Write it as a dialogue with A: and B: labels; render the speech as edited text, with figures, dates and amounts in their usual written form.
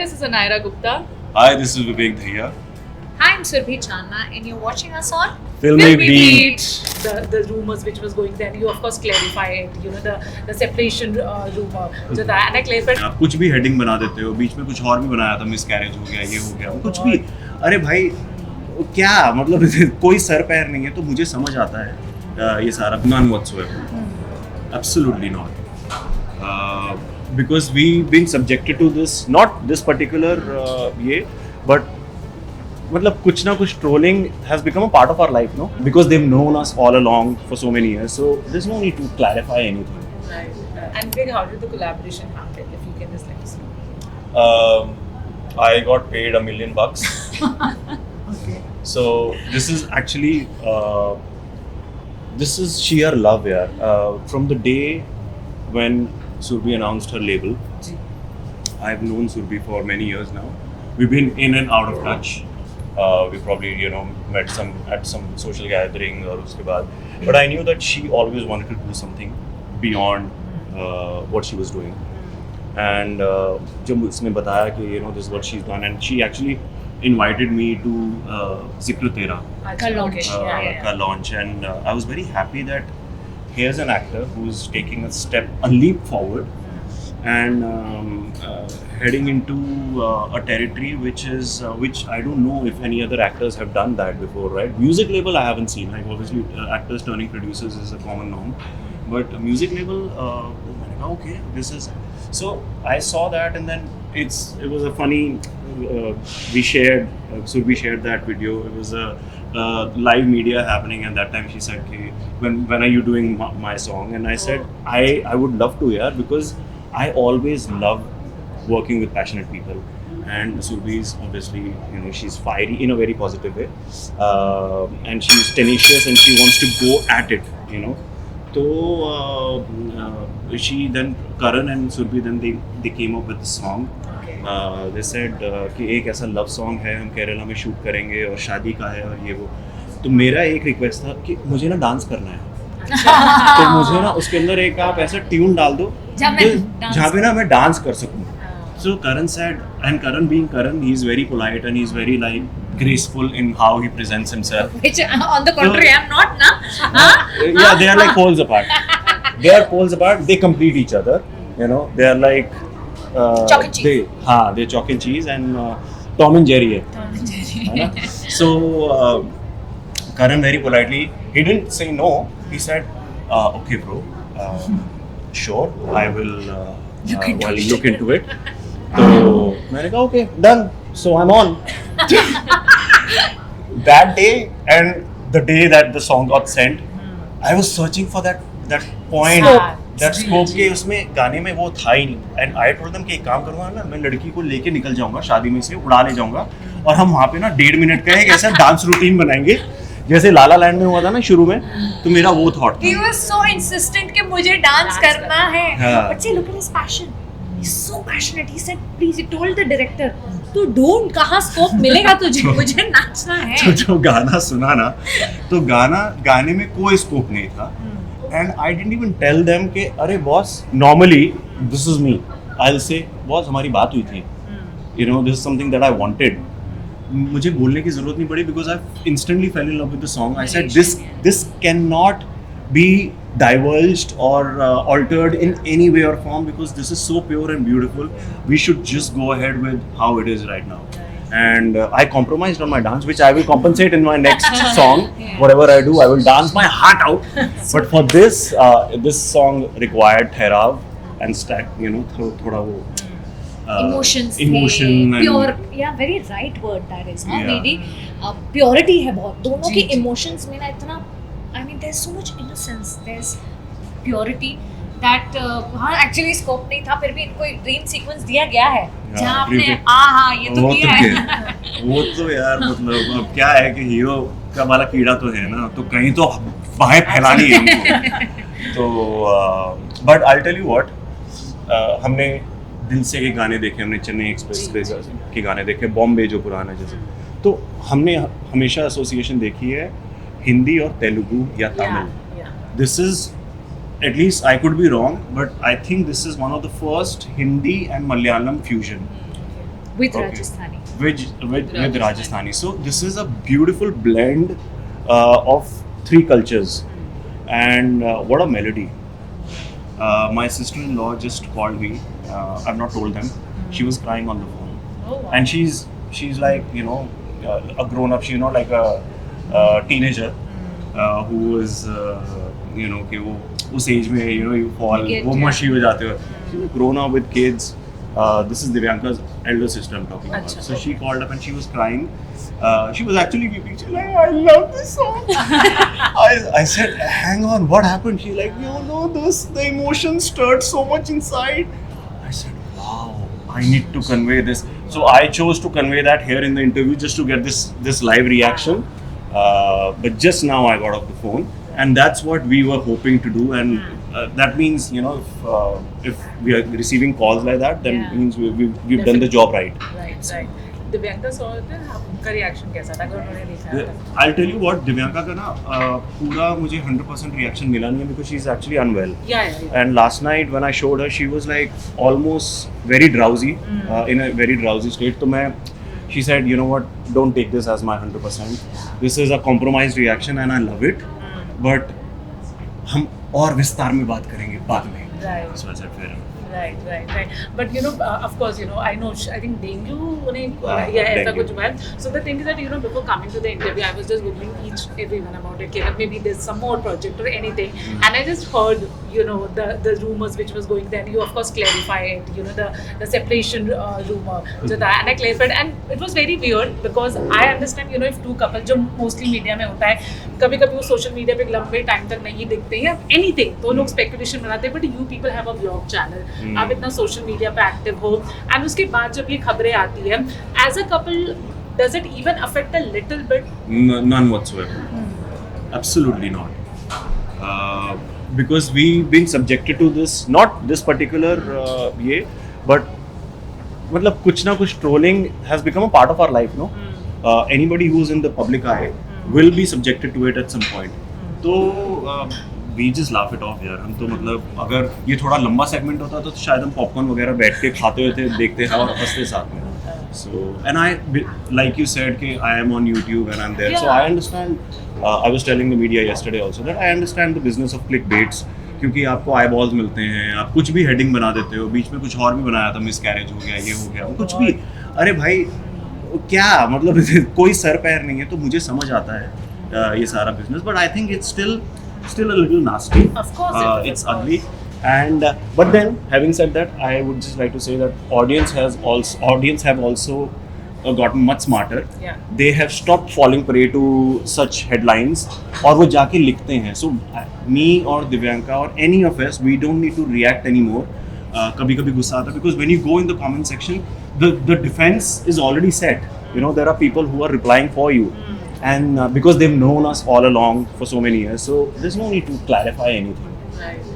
A: this is Anaira Gupta.
B: Hi, this is Vivek Dhaya.
C: Hi, I'm Surbhi Channa, and you're watching us on
B: Filmy Beat.
A: The rumors which was going then, you of course clarified, you know, the separation rumor. जो था, and I clarified.
B: आप कुछ भी heading बना देते हो, बीच में कुछ और भी बनाया था, मिसकैरेज हो गया, ये हो गया, कुछ भी. अरे भाई, क्या मतलब कोई सर पैर नहीं है, तो मुझे समझ आता है ये सारा. None whatsoever. Absolutely not. Because we've been subjected to this, not this particular ये, but मतलब कुछ ना कुछ trolling has become a part of our life, no? Because they've known us all along for so many years, so there's no need to clarify anything.
A: Right. And Vivek, how did the collaboration happen? If you can just let us know.
B: I got paid $1 million.
A: Okay.
B: So this is actually this is sheer love, yaar. From the day when Surbhi announced her label, I've known Surbhi for many years now. We've been in and out of touch. We probably, you know, met at some social gathering or uske baad. But I knew that she always wanted to do something beyond what she was doing. And जब उसने बताया कि, you know, this is what she's done, and she actually invited me to Zikr Tera ka launch, and I was very happy that here's an actor who's taking a leap forward and heading into a territory which I don't know if any other actors have done that before, right? Music label I haven't seen, like obviously actors turning producers is a common norm, but music label, okay, this is. So I saw that, and then it was a funny. We shared, Surbhi shared that video. It was a live media happening, and that time she said, "Okay, when are you doing my song?" And I said, "I would love to, yeah, because I always love working with passionate people." And Surbhi is obviously, you know, she's fiery in a very positive way, and she's tenacious and she wants to go at it, you know. So she then Karan and Surbhi then they came up with the song. They said कि एक ऐसा love song है, हम केरला में shoot करेंगे और शादी का है और ये वो. तो मेरा एक रिक्वेस्ट था कि मुझे ना डांस करना है. तो मुझे ना उसके अंदर एक आप ऐसा ट्यून डाल दो जहाँ पे ना मैं डांस कर सकूँ. So Karan said, and Karan being Karan, he's very polite and he's very like graceful in how he presents himself.
C: Which, on the contrary, I'm not, na?
B: Yeah, they are like poles apart. They are poles apart. They complete each other. You know, they are like
C: chalk and cheese.
B: They're chalk and cheese, and Tom and Jerry hai.
C: Tom and Jerry.
B: So Karan very politely, he didn't say no. He said, "Okay, bro, sure, I will look into it." So मैंने कहा okay, done. So I'm on. That day and the day that the song got sent, I was searching for that point, that scope के उसमें गाने में वो था ही नहीं. And I told them कि एक काम करूँगा ना, मैं लड़की को लेके निकल जाऊँगा शादी में से, उड़ा ले जाऊँगा और हम वहाँ पे ना 1.5 मिनट का एक ऐसा डांस रूटीन बनाएंगे जैसे लाला लैंड में हुआ था ना शुरू में. तो मेरा वो थॉट था.
C: He was so insistent कि मुझे डांस करना है.
B: हाँ.
C: But see, look at his passion. He's so passionate. He said, please, he told the director, तो ढूंढ कहाँ स्कोप मिलेगा तुझे, मुझे नाचना है.
B: तो जो गाना सुना ना, तो गाने में कोई स्कोप नहीं था. And I didn't even tell them कि अरे boss, normally this is me. I'll say boss हमारी बात हुई थी. You know, this is something that I wanted. मुझे बोलने की जरूरत नहीं पड़ी because I instantly fell in love with the song. I said this cannot be divulged or altered in any way or form because this is so pure and beautiful. We should just go ahead with how it is right now. And I compromised on my dance, which I will compensate in my next song. Whatever I do, I will dance my heart out. But for this song required ठहराव and stack, you know, थोड़ा वो
C: Emotions
B: emotion
C: है, pure, yeah, very right word that is, हाँ दीदी. Purity है बहुत, दोनों के emotions में ना इतना, I mean, there's so much innocence, there's purity that हाँ actually scope नहीं था, फिर भी इनको एक dream sequence दिया गया है जहाँ आपने हाँ ये तो किया है.
B: वो तो यार मतलब अब क्या है कि हीरो का वाला कीड़ा तो है ना, तो कहीं तो बाहें फैलानी है हमको. तो but I'll tell you what, हमने दिल से के गाने देखे, हमने चेन्नई एक्सप्रेस के गाने देखे, बॉम्बे जो पुराना जैसे, तो हमने हमेशा एसोसिएशन देखी है हिंदी और तेलुगु या Tamil. This is, at least I could be wrong, but I think this is one of the first Hindi and Malayalam fusion.
C: with
B: Okay.
C: Rajasthani.
B: With Rajasthani. So this is a beautiful blend of three cultures, and what a melody. My sister-in-law just called me. I've not told them. She was crying on the phone,
A: Oh, wow.
B: and she's like, you know, a grown-up. She's not like a teenager who is you know कि वो उस as में you know you fall
C: Get
B: वो
C: it.
B: mushy हो जाते हो. She's grown up with kids. This is Divyanka's elder sister I'm talking about.
A: Achha,
B: So she
A: okay.
B: called up and she was crying. She was actually weeping. She's like, I love this song. I said, hang on, what happened? She's like, you know, the emotion stirred so much inside. I said, wow, I need to convey this. So I chose to convey that here in the interview just to get this live reaction. But just now I got off the phone, and that's what we were hoping to do. And that means, you know, if we are receiving calls like that, then
C: Yeah.
B: means we've done the job right.
A: Right. Divyanka saw it, आपका reaction कैसा था अगर उन्होंने देखा था?
B: I'll tell you what, Divyanka का ना पूरा मुझे 100% रिएक्शन मिला नहीं है because she's actually unwell.
A: Yeah.
B: And last night when I showed her, she was like almost very drowsy, in a very drowsy state. तो मैं, she said, you know what, don't take this as my 100%. This is a compromised reaction and I love it. But हम और विस्तार में बात करेंगे बाद में.
A: Right.
B: So I said fair enough.
A: Right. But you know, of course, you know, I know. I think dengue, yeah, ऐसा
B: dengue.
A: कुछ हुआ है. So the thing is that, you know, before coming to the interview, I was just googling everyone about it. That maybe there's some more project or anything, and I just heard, you know, the rumors which was going there. And you of course clarified, you know, the separation rumor. जो था, and I clarified, and it was very weird because I understand, you know, if two couple जो mostly media में होता है, कभी-कभी वो social media पे लंबे टाइम तक नहीं दिखते हैं anything, तो लोग speculation बनाते हैं. But you people have a vlog channel. आप इतना सोशल मीडिया पे एक्टिव हो एंड उसके बाद जब ये खबरें आती है as a couple does it even affect a little bit?
B: None whatsoever. Absolutely not. Because we've been subjected to this, not this particular ये, but मतलब कुछ ना कुछ trolling has become a part of our life, no? Anybody who's in the public eye will be subjected to it at some point. तो we just laugh it off यार. हम तो मतलब अगर ये थोड़ा लंबा सेगमेंट होता तो शायद हम पॉपकॉर्न वगैरह बैठ के खाते हुए थे, देखते हैं और हंसते साथ में. So, and I, like you said, कि I am on YouTube and I'm there. So
A: Yeah.
B: I understand. I was telling the media yesterday also that I understand the business of clickbaits. क्योंकि आपको eyeballs मिलते हैं, आप कुछ भी heading बना देते हो. बीच में कुछ और भी बनाया था, miscarriage हो गया, ये हो गया, कुछ भी. अरे भाई, क्या मतलब कोई सर पैर नहीं है, तो मुझे समझ आता है ये सारा business. But I think it's still a little nasty.
A: Of course it is,
B: It's
A: of course.
B: ugly. And but then, having said that, I would just like to say that audience have also gotten much smarter.
A: Yeah.
B: They have stopped falling prey to such headlines, और वो जाके लिखते हैं. So me or Divyanka or any of us, we don't need to react anymore. कभी कभी गुस्सा आता है because when you go in the comment section, the defense is already set. You know, there are people who are replying for you. And because they've known us all along for so many years, so there's no need to clarify anything.
A: Right.